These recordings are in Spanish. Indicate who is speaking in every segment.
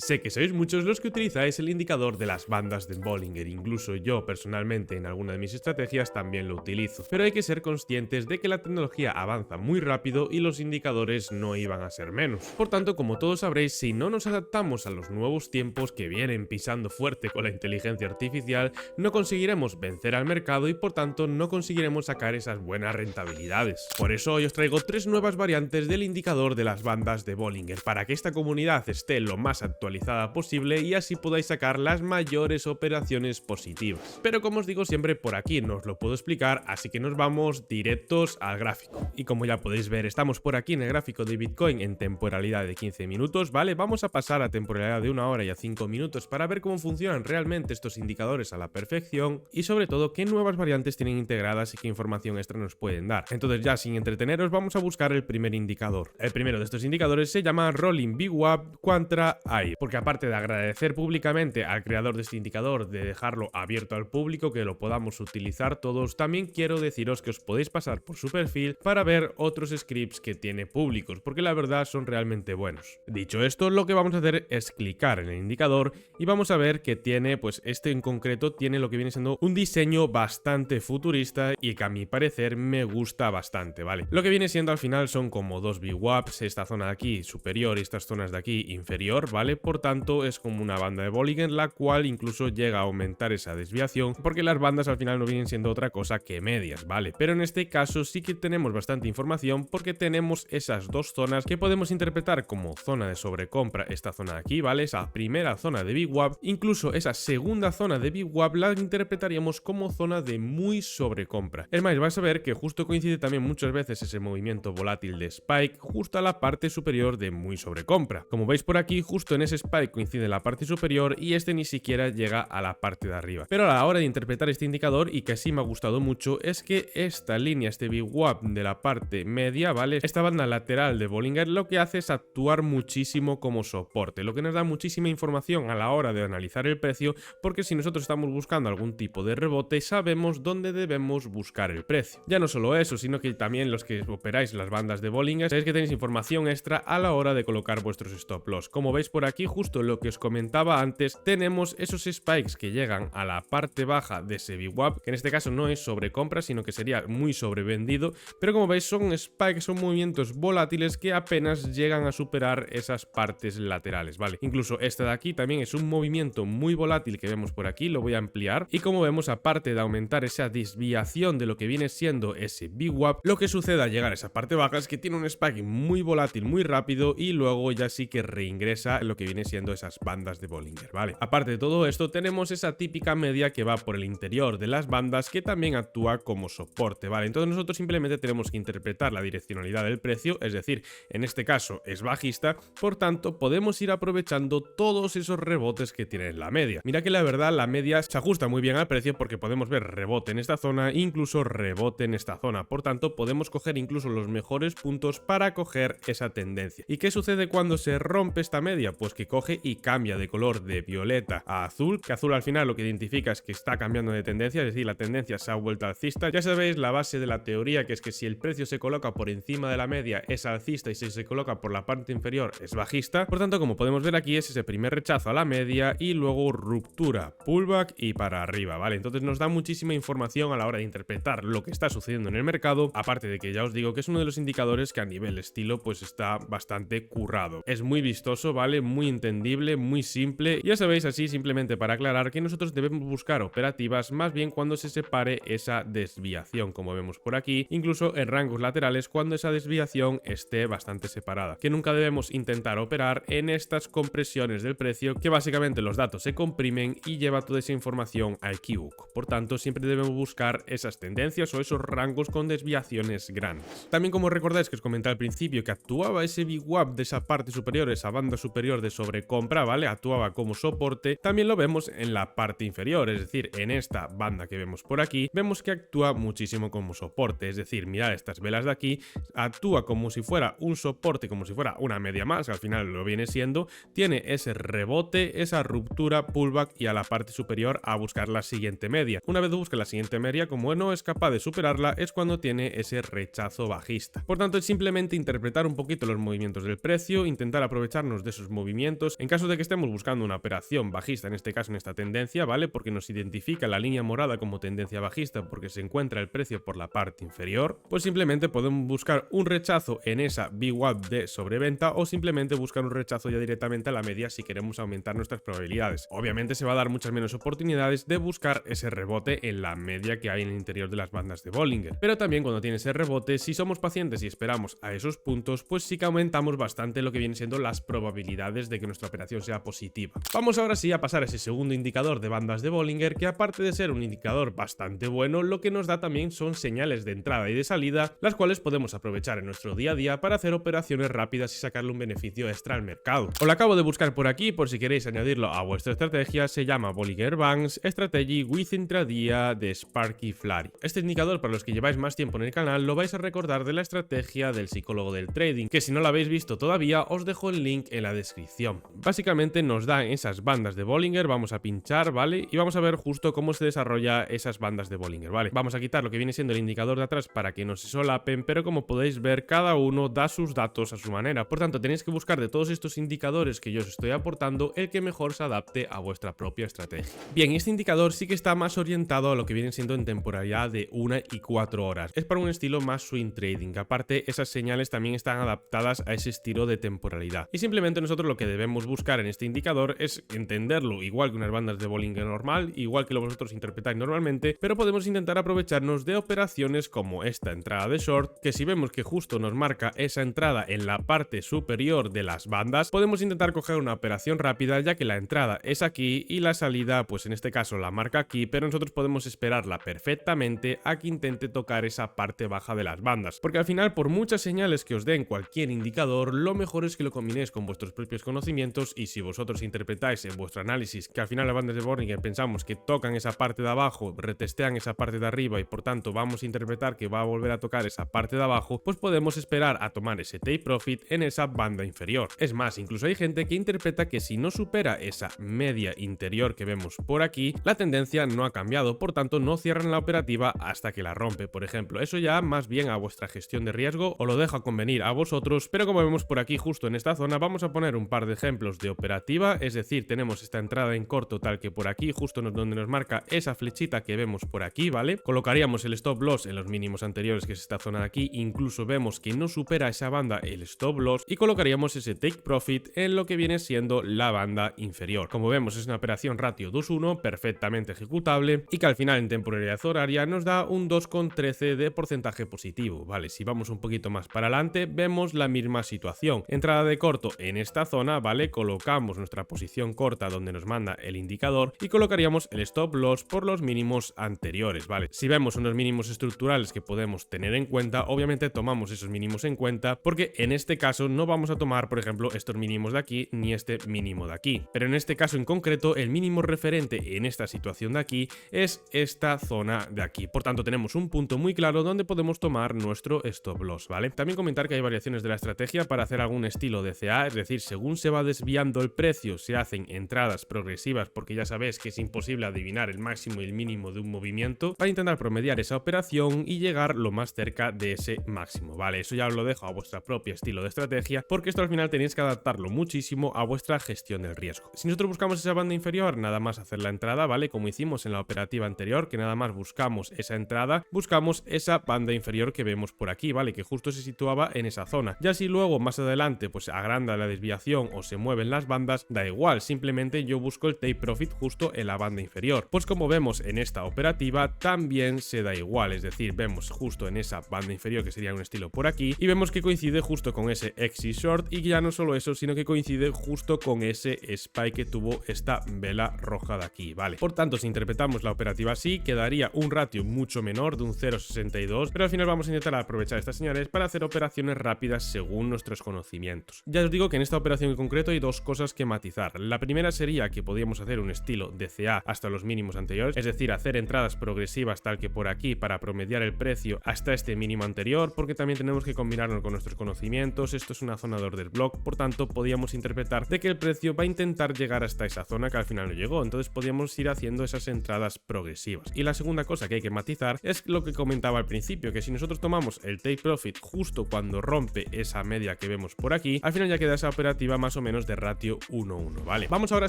Speaker 1: Sé que sois muchos los que utilizáis el indicador de las bandas de Bollinger, incluso yo personalmente en alguna de mis estrategias también lo utilizo, pero hay que ser conscientes de que la tecnología avanza muy rápido y los indicadores no iban a ser menos. Por tanto, como todos sabréis, si no nos adaptamos a los nuevos tiempos que vienen pisando fuerte con la inteligencia artificial, no conseguiremos vencer al mercado y por tanto no conseguiremos sacar esas buenas rentabilidades. Por eso hoy os traigo 3 nuevas variantes del indicador de las bandas de Bollinger para que esta comunidad esté lo más actualizada posible y así podáis sacar las mayores operaciones positivas. Pero como os digo siempre, por aquí no os lo puedo explicar, así que nos vamos directos al gráfico. Y como ya podéis ver, estamos por aquí en el gráfico de Bitcoin en temporalidad de 15 minutos, ¿vale? Vamos a pasar a temporalidad de 1 hora y a 5 minutos para ver cómo funcionan realmente estos indicadores a la perfección y sobre todo qué nuevas variantes tienen integradas y qué información extra nos pueden dar. Entonces ya sin entreteneros vamos a buscar el primer indicador. El primero de estos indicadores se llama Rolling VWAP Quantra AI, porque aparte de agradecer públicamente al creador de este indicador de dejarlo abierto al público, que lo podamos utilizar todos, también quiero deciros que os podéis pasar por su perfil para ver otros scripts que tiene públicos, porque la verdad son realmente buenos. Dicho esto, lo que vamos a hacer es clicar en el indicador y vamos a ver que tiene, pues este en concreto tiene lo que viene siendo un diseño bastante futurista y que a mi parecer me gusta bastante, ¿vale? Lo que viene siendo al final son como dos VWAPs, esta zona de aquí superior y estas zonas de aquí inferior, ¿vale? Por tanto es como una banda de Bollinger, la cual incluso llega a aumentar esa desviación, porque las bandas al final no vienen siendo otra cosa que medias, ¿vale? Pero en este caso sí que tenemos bastante información porque tenemos esas dos zonas que podemos interpretar como zona de sobrecompra, esta zona de aquí, ¿vale? Esa primera zona de VWAP, incluso esa segunda zona de VWAP la interpretaríamos como zona de muy sobrecompra. Es más, vais a ver que justo coincide también muchas veces ese movimiento volátil de Spike justo a la parte superior de muy sobrecompra. Como veis por aquí, justo en ese Spike coincide la parte superior y este ni siquiera llega a la parte de arriba. Pero a la hora de interpretar este indicador, y que así me ha gustado mucho, es que esta línea, este VWAP de la parte media, ¿vale? Esta banda lateral de Bollinger lo que hace es actuar muchísimo como soporte, lo que nos da muchísima información a la hora de analizar el precio, porque si nosotros estamos buscando algún tipo de rebote, sabemos dónde debemos buscar el precio. Ya no solo eso, sino que también los que operáis las bandas de Bollinger, sabéis que tenéis información extra a la hora de colocar vuestros stop loss. Como veis por aquí, justo lo que os comentaba antes, tenemos esos spikes que llegan a la parte baja de ese VWAP, que en este caso no es sobrecompra, sino que sería muy sobrevendido, pero como veis son spikes, son movimientos volátiles que apenas llegan a superar esas partes laterales, ¿vale? Incluso este de aquí también es un movimiento muy volátil que vemos por aquí, lo voy a ampliar, y como vemos, aparte de aumentar esa desviación de lo que viene siendo ese VWAP, lo que sucede al llegar a esa parte baja es que tiene un spike muy volátil, muy rápido, y luego ya sí que reingresa en lo que viene siendo esas bandas de Bollinger, ¿vale? Aparte de todo esto, tenemos esa típica media que va por el interior de las bandas que también actúa como soporte, ¿vale? Entonces nosotros simplemente tenemos que interpretar la direccionalidad del precio, es decir, en este caso es bajista, por tanto podemos ir aprovechando todos esos rebotes que tiene la media. Mira que la verdad la media se ajusta muy bien al precio porque podemos ver rebote en esta zona e incluso rebote en esta zona, por tanto podemos coger incluso los mejores puntos para coger esa tendencia. ¿Y qué sucede cuando se rompe esta media? Pues que coge y cambia de color de violeta a azul, que azul al final lo que identifica es que está cambiando de tendencia, es decir, la tendencia se ha vuelto alcista. Ya sabéis la base de la teoría, que es que si el precio se coloca por encima de la media es alcista y si se coloca por la parte inferior es bajista. Por tanto, como podemos ver aquí, es ese primer rechazo a la media y luego ruptura, pullback y para arriba, ¿vale? Entonces nos da muchísima información a la hora de interpretar lo que está sucediendo en el mercado, aparte de que ya os digo que es uno de los indicadores que a nivel estilo pues está bastante currado. Es muy vistoso, ¿vale? Muy entendible, muy simple. Ya sabéis, así simplemente para aclarar que nosotros debemos buscar operativas más bien cuando se separe esa desviación, como vemos por aquí, incluso en rangos laterales cuando esa desviación esté bastante separada, que nunca debemos intentar operar en estas compresiones del precio, que básicamente los datos se comprimen y lleva toda esa información al KIVUK. Por tanto, siempre debemos buscar esas tendencias o esos rangos con desviaciones grandes. También, como recordáis que os comenté al principio que actuaba ese VWAP de esa parte superior, esa banda superior de sobrecompra, ¿vale? Actuaba como soporte, también lo vemos en la parte inferior, es decir, en esta banda que vemos por aquí, vemos que actúa muchísimo como soporte, es decir, mirad estas velas de aquí, actúa como si fuera un soporte, como si fuera una media más, que al final lo viene siendo, tiene ese rebote, esa ruptura, pullback y a la parte superior a buscar la siguiente media. Una vez busca la siguiente media, como no es capaz de superarla, es cuando tiene ese rechazo bajista. Por tanto, es simplemente interpretar un poquito los movimientos del precio, intentar aprovecharnos de esos movimientos conocimientos. En caso de que estemos buscando una operación bajista, en este caso en esta tendencia, ¿vale? Porque nos identifica la línea morada como tendencia bajista porque se encuentra el precio por la parte inferior, pues simplemente podemos buscar un rechazo en esa VWAP de sobreventa o simplemente buscar un rechazo ya directamente a la media si queremos aumentar nuestras probabilidades. Obviamente se va a dar muchas menos oportunidades de buscar ese rebote en la media que hay en el interior de las bandas de Bollinger, pero también cuando tiene ese rebote, si somos pacientes y esperamos a esos puntos, pues sí que aumentamos bastante lo que vienen siendo las probabilidades de que nuestra operación sea positiva. Vamos ahora sí a pasar a ese segundo indicador de bandas de Bollinger, que aparte de ser un indicador bastante bueno, lo que nos da también son señales de entrada y de salida, las cuales podemos aprovechar en nuestro día a día para hacer operaciones rápidas y sacarle un beneficio extra al mercado. Os lo acabo de buscar por aquí por si queréis añadirlo a vuestra estrategia. Se llama Bollinger Bands Strategy with Intradía de Sparky Flurry. Este indicador, para los que lleváis más tiempo en el canal, lo vais a recordar de la estrategia del psicólogo del trading, que si no la habéis visto todavía os dejo el link en la descripción. Básicamente nos dan esas bandas de Bollinger, vamos a pinchar, ¿vale? Y vamos a ver justo cómo se desarrolla esas bandas de Bollinger, ¿vale? Vamos a quitar lo que viene siendo el indicador de atrás para que no se solapen, pero como podéis ver, cada uno da sus datos a su manera. Por tanto, tenéis que buscar de todos estos indicadores que yo os estoy aportando el que mejor se adapte a vuestra propia estrategia. Bien, este indicador sí que está más orientado a lo que viene siendo en temporalidad de 1 y 4 horas. Es para un estilo más swing trading. Aparte, esas señales también están adaptadas a ese estilo de temporalidad. Y simplemente nosotros lo que debemos buscar en este indicador es entenderlo igual que unas bandas de Bollinger normal, igual que lo vosotros interpretáis normalmente, pero podemos intentar aprovecharnos de operaciones como esta entrada de short, que si vemos que justo nos marca esa entrada en la parte superior de las bandas, podemos intentar coger una operación rápida, ya que la entrada es aquí y la salida, pues en este caso la marca aquí, pero nosotros podemos esperarla perfectamente a que intente tocar esa parte baja de las bandas, porque al final, por muchas señales que os den cualquier indicador, lo mejor es que lo combinéis con vuestros propios conocimientos. Y si vosotros interpretáis en vuestro análisis que al final las bandas de Bollinger pensamos que tocan esa parte de abajo, retestean esa parte de arriba y por tanto vamos a interpretar que va a volver a tocar esa parte de abajo, pues podemos esperar a tomar ese take profit en esa banda inferior. Es más, incluso hay gente que interpreta que si no supera esa media interior que vemos por aquí, la tendencia no ha cambiado, por tanto no cierran la operativa hasta que la rompe, por ejemplo. Eso ya más bien a vuestra gestión de riesgo, o lo dejo a convenir a vosotros, pero como vemos por aquí justo en esta zona, vamos a poner un par de ejemplos de operativa, es decir, tenemos esta entrada en corto tal que por aquí, justo donde nos marca esa flechita que vemos por aquí, ¿vale? Colocaríamos el stop loss en los mínimos anteriores, que es esta zona de aquí, incluso vemos que no supera esa banda el stop loss, y colocaríamos ese take profit en lo que viene siendo la banda inferior. Como vemos, es una operación ratio 2-1 perfectamente ejecutable y que al final en temporalidad horaria nos da un 2,13 de porcentaje positivo, ¿vale? Si vamos un poquito más para adelante, vemos la misma situación. Entrada de corto en esta zona, ¿vale? Colocamos nuestra posición corta donde nos manda el indicador y colocaríamos el stop loss por los mínimos anteriores, ¿vale? Si vemos unos mínimos estructurales que podemos tener en cuenta, obviamente tomamos esos mínimos en cuenta, porque en este caso no vamos a tomar, por ejemplo, estos mínimos de aquí ni este mínimo de aquí, pero en este caso en concreto el mínimo referente en esta situación de aquí es esta zona de aquí. Por tanto, tenemos un punto muy claro donde podemos tomar nuestro stop loss, ¿vale? También comentar que hay variaciones de la estrategia para hacer algún estilo de CA, es decir, según se va desviando el precio, se hacen entradas progresivas, porque ya sabéis que es imposible adivinar el máximo y el mínimo de un movimiento, para intentar promediar esa operación y llegar lo más cerca de ese máximo, ¿vale? Eso ya os lo dejo a vuestra propia estilo de estrategia, porque esto al final tenéis que adaptarlo muchísimo a vuestra gestión del riesgo. Si nosotros buscamos esa banda inferior, nada más hacer la entrada, ¿vale? Como hicimos en la operativa anterior, que nada más buscamos esa entrada, buscamos esa banda inferior que vemos por aquí, ¿vale? Que justo se situaba en esa zona. Ya si luego más adelante pues agranda la desviación o se mueven las bandas, da igual, simplemente yo busco el take profit justo en la banda inferior. Pues como vemos en esta operativa también se da igual, es decir, vemos justo en esa banda inferior, que sería un estilo por aquí, y vemos que coincide justo con ese exit short, y ya no solo eso, sino que coincide justo con ese spike que tuvo esta vela roja de aquí, ¿vale? Por tanto, si interpretamos la operativa así, quedaría un ratio mucho menor de un 0,62, pero al final vamos a intentar aprovechar estas señales para hacer operaciones rápidas según nuestros conocimientos. Ya os digo que en esta operación en concreto hay dos cosas que matizar. La primera sería que podíamos hacer un estilo de CA hasta los mínimos anteriores, es decir, hacer entradas progresivas tal que por aquí para promediar el precio hasta este mínimo anterior, porque también tenemos que combinarlo con nuestros conocimientos. Esto es una zona de order block, por tanto podíamos interpretar de que el precio va a intentar llegar hasta esa zona que al final no llegó, entonces podíamos ir haciendo esas entradas progresivas. Y la segunda cosa que hay que matizar es lo que comentaba al principio, que si nosotros tomamos el take profit justo cuando rompe esa media que vemos por aquí, al final ya queda esa operativa más o o menos de ratio 1:1, ¿vale? Vamos ahora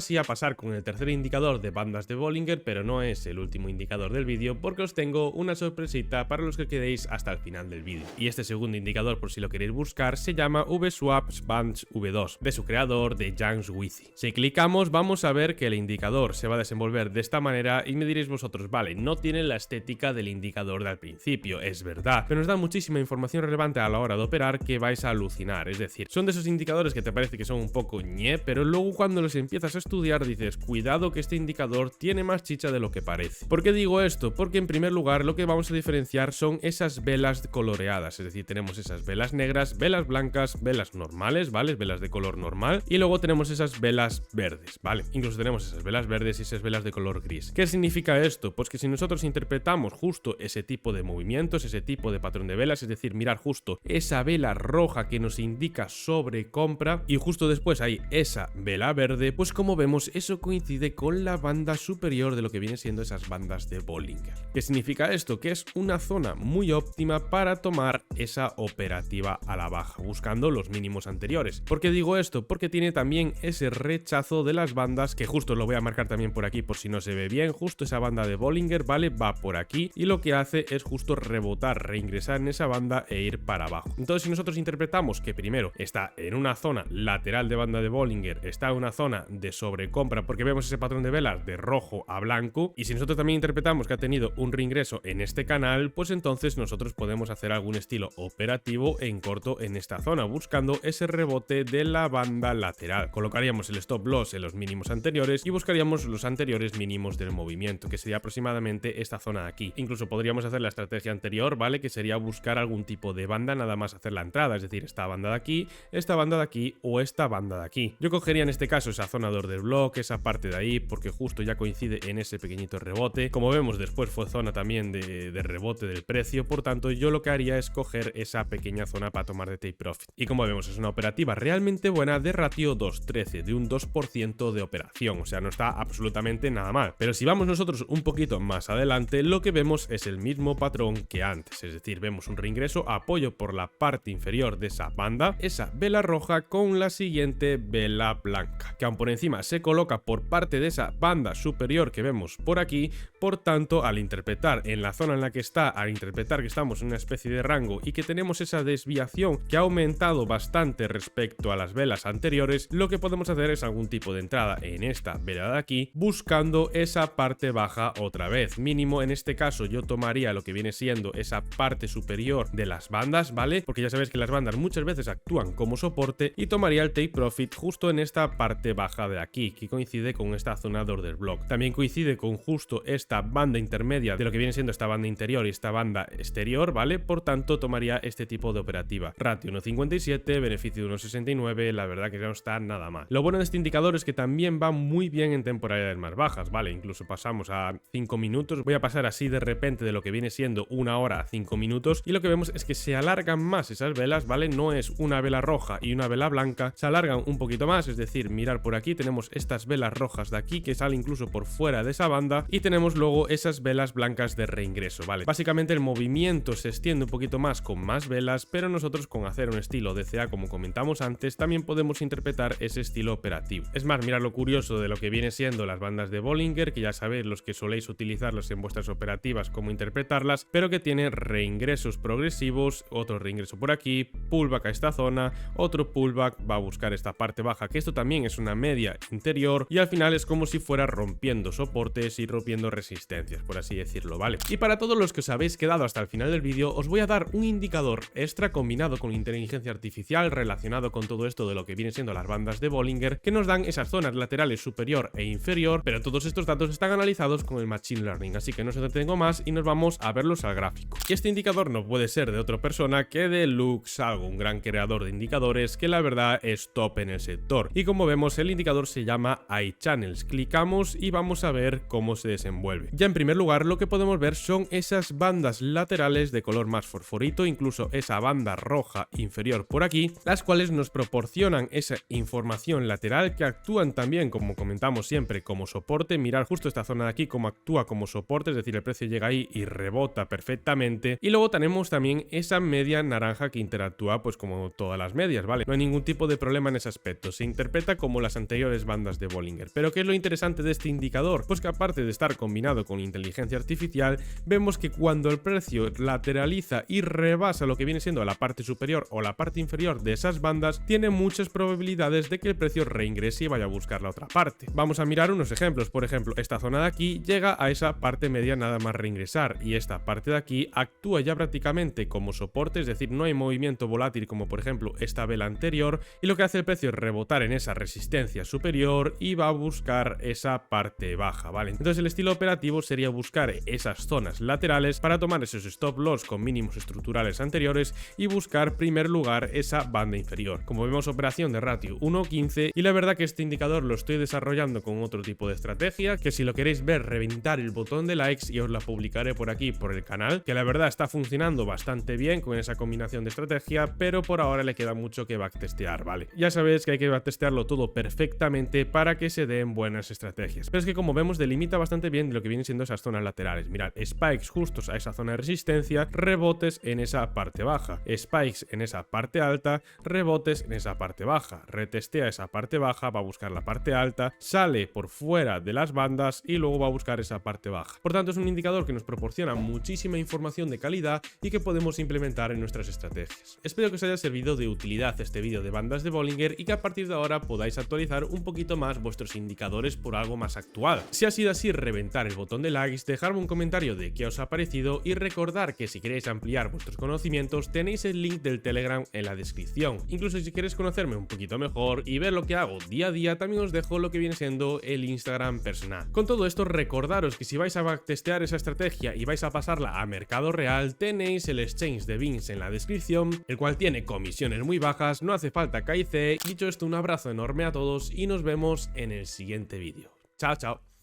Speaker 1: sí a pasar con el tercer indicador de bandas de Bollinger, pero no es el último indicador del vídeo porque os tengo una sorpresita para los que quedéis hasta el final del vídeo. Y este segundo indicador, por si lo queréis buscar, se llama VSWAP Bands V2, de su creador, de James Withy. Si clicamos vamos a ver que el indicador se va a desenvolver de esta manera y me diréis vosotros, vale, no tiene la estética del indicador de al principio, es verdad, pero nos da muchísima información relevante a la hora de operar que vais a alucinar, es decir, son de esos indicadores que te parece que son un poco ñe, pero luego cuando los empiezas a estudiar dices, cuidado que este indicador tiene más chicha de lo que parece. ¿Por qué digo esto? Porque en primer lugar lo que vamos a diferenciar son esas velas coloreadas, es decir, tenemos esas velas negras, velas blancas, velas normales, ¿vale? Velas de color normal, y luego tenemos esas velas verdes, ¿vale? Incluso tenemos esas velas verdes y esas velas de color gris. ¿Qué significa esto? Pues que si nosotros interpretamos justo ese tipo de movimientos, ese tipo de patrón de velas, es decir, mirar justo esa vela roja que nos indica sobre compra y justo después hay esa vela verde, pues como vemos eso coincide con la banda superior de lo que viene siendo esas bandas de Bollinger. ¿Qué significa esto? Que es una zona muy óptima para tomar esa operativa a la baja, buscando los mínimos anteriores. ¿Por qué digo esto? Porque tiene también ese rechazo de las bandas, que justo lo voy a marcar también por aquí por si no se ve bien, justo esa banda de Bollinger, ¿vale? Va por aquí y lo que hace es justo rebotar, reingresar en esa banda e ir para abajo. Entonces si nosotros interpretamos que primero está en una zona lateral de banda de Bollinger, está en una zona de sobrecompra porque vemos ese patrón de velas de rojo a blanco, y si nosotros también interpretamos que ha tenido un reingreso en este canal, pues entonces nosotros podemos hacer algún estilo operativo en corto en esta zona, buscando ese rebote de la banda lateral. Colocaríamos el stop loss en los mínimos anteriores y buscaríamos los anteriores mínimos del movimiento, que sería aproximadamente esta zona de aquí. Incluso podríamos hacer la estrategia anterior, ¿vale? Que sería buscar algún tipo de banda, nada más hacer la entrada, es decir, esta banda de aquí, esta banda de aquí o esta banda de aquí. Yo cogería en este caso esa zona de order block, esa parte de ahí, porque justo ya coincide en ese pequeñito rebote. Como vemos, después fue zona también de rebote del precio, por tanto yo lo que haría es coger esa pequeña zona para tomar de take profit. Y como vemos, es una operativa realmente buena de ratio 2.13, de un 2% de operación, o sea, no está absolutamente nada mal. Pero si vamos nosotros un poquito más adelante, lo que vemos es el mismo patrón que antes, es decir, vemos un reingreso, apoyo por la parte inferior de esa banda, esa vela roja con la siguiente vela blanca, que aún por encima se coloca por parte de esa banda superior que vemos por aquí. Por tanto, al interpretar en la zona en la que está, al interpretar que estamos en una especie de rango y que tenemos esa desviación que ha aumentado bastante respecto a las velas anteriores, lo que podemos hacer es algún tipo de entrada en esta vela de aquí, buscando esa parte baja otra vez. Mínimo en este caso yo tomaría lo que viene siendo esa parte superior de las bandas, ¿vale? Porque ya sabéis que las bandas muchas veces actúan como soporte, y tomaría el take profit justo en esta parte baja de aquí, que coincide con esta zona de order block. También coincide con justo esta banda intermedia de lo que viene siendo esta banda interior y esta banda exterior, ¿vale? Por tanto tomaría este tipo de operativa. Ratio 1.57, beneficio de 1.69, la verdad que no está nada mal. Lo bueno de este indicador es que también va muy bien en temporalidades más bajas, ¿vale? Incluso pasamos a 5 minutos, voy a pasar así de repente de lo que viene siendo 1 hora a 5 minutos, y lo que vemos es que se alargan más esas velas, ¿vale? No es una vela roja y una vela blanca, se alargan un poquito más, es decir, mirar por aquí, tenemos estas velas rojas de aquí que salen incluso por fuera de esa banda, y tenemos luego esas velas blancas de reingreso, ¿vale? Básicamente el movimiento se extiende un poquito más con más velas, pero nosotros con hacer un estilo DCA como comentamos antes, también podemos interpretar ese estilo operativo. Es más, mirad lo curioso de lo que viene siendo las bandas de Bollinger, que ya sabéis los que soléis utilizarlas en vuestras operativas cómo interpretarlas, pero que tiene reingresos progresivos, otro reingreso por aquí, pullback a esta zona, otro pullback, va a buscar esta parte baja, que esto también es una media interior, y al final es como si fuera rompiendo soportes y rompiendo resistencias, por así decirlo, ¿vale? Y para todos los que os habéis quedado hasta el final del vídeo, os voy a dar un indicador extra combinado con inteligencia artificial relacionado con todo esto de lo que viene siendo las bandas de Bollinger, que nos dan esas zonas laterales superior e inferior, pero todos estos datos están analizados con el Machine Learning, así que no os entretengo más y nos vamos a verlos al gráfico. Y este indicador no puede ser de otra persona que de Lux Algo, un gran creador de indicadores que la verdad es top en el sector. Y como vemos, el indicador se llama iChannels. Clicamos y vamos a ver cómo se desenvuelve. Ya en primer lugar, lo que podemos ver son esas bandas laterales de color más fosforito, incluso esa banda roja inferior por aquí, las cuales nos proporcionan esa información lateral que actúan también, como comentamos siempre, como soporte. Mirar justo esta zona de aquí cómo actúa como soporte, es decir, el precio llega ahí y rebota perfectamente. Y luego tenemos también esa media naranja que interactúa pues como todas las medias, ¿vale? No hay ningún tipo de problema en ese aspecto, se interpreta como las anteriores bandas de Bollinger. Pero ¿qué es lo interesante de este indicador? Pues que aparte de estar combinado con inteligencia artificial, vemos que cuando el precio lateraliza y rebasa lo que viene siendo la parte superior o la parte inferior de esas bandas, tiene muchas probabilidades de que el precio reingrese y vaya a buscar la otra parte. Vamos a mirar unos ejemplos. Por ejemplo, esta zona de aquí llega a esa parte media nada más reingresar, y esta parte de aquí actúa ya prácticamente como soporte, es decir, no hay movimiento volátil como por ejemplo esta vela anterior, y lo que hace el precio es rebotar en esa resistencia superior y va a buscar esa parte baja, ¿vale? Entonces el estilo operativo sería buscar esas zonas laterales para tomar esos stop loss con mínimos estructurales anteriores y buscar primer lugar esa banda inferior. Como vemos, operación de ratio 1.15, y la verdad que este indicador lo estoy desarrollando con otro tipo de estrategia, que si lo queréis ver, reventar el botón de likes y os la publicaré por aquí por el canal, que la verdad está funcionando bastante bien con esa combinación de estrategia, pero por ahora le queda mucho que backtestear, ¿vale? Ya sabéis que hay que backtestearlo todo perfectamente para que se den buenas estrategias, pero es que como vemos delimita bastante bien lo que vienen siendo esas zonas laterales. Mirad, spikes justos a esa zona de resistencia, rebotes en esa parte baja, spikes en esa parte alta, rebotes en esa parte baja, retestea esa parte baja, va a buscar la parte alta, sale por fuera de las bandas y luego va a buscar esa parte baja. Por tanto, es un indicador que nos proporciona muchísima información de calidad y que podemos implementar en nuestras estrategias. Espero que os haya servido de utilidad este vídeo de bandas de Bollinger y que a partir de ahora podáis actualizar un poquito más vuestros indicadores por algo más actual. Si ha sido así, reventar el botón de likes, dejarme un comentario de qué os ha parecido y recordar que si queréis ampliar vuestros conocimientos tenéis el link del Telegram en la descripción. Incluso si queréis conocerme un poquito mejor y ver lo que hago día a día, también os dejo lo que viene siendo el Instagram personal. Con todo esto, recordaros que si vais a backtestear esa estrategia y vais a pasarla a mercado real, tenéis el exchange de Binance en la descripción, el cual tiene comisiones muy bajas, no hace falta KIC. Dicho esto, un abrazo enorme a todos y nos vemos en el siguiente vídeo. Chao, chao.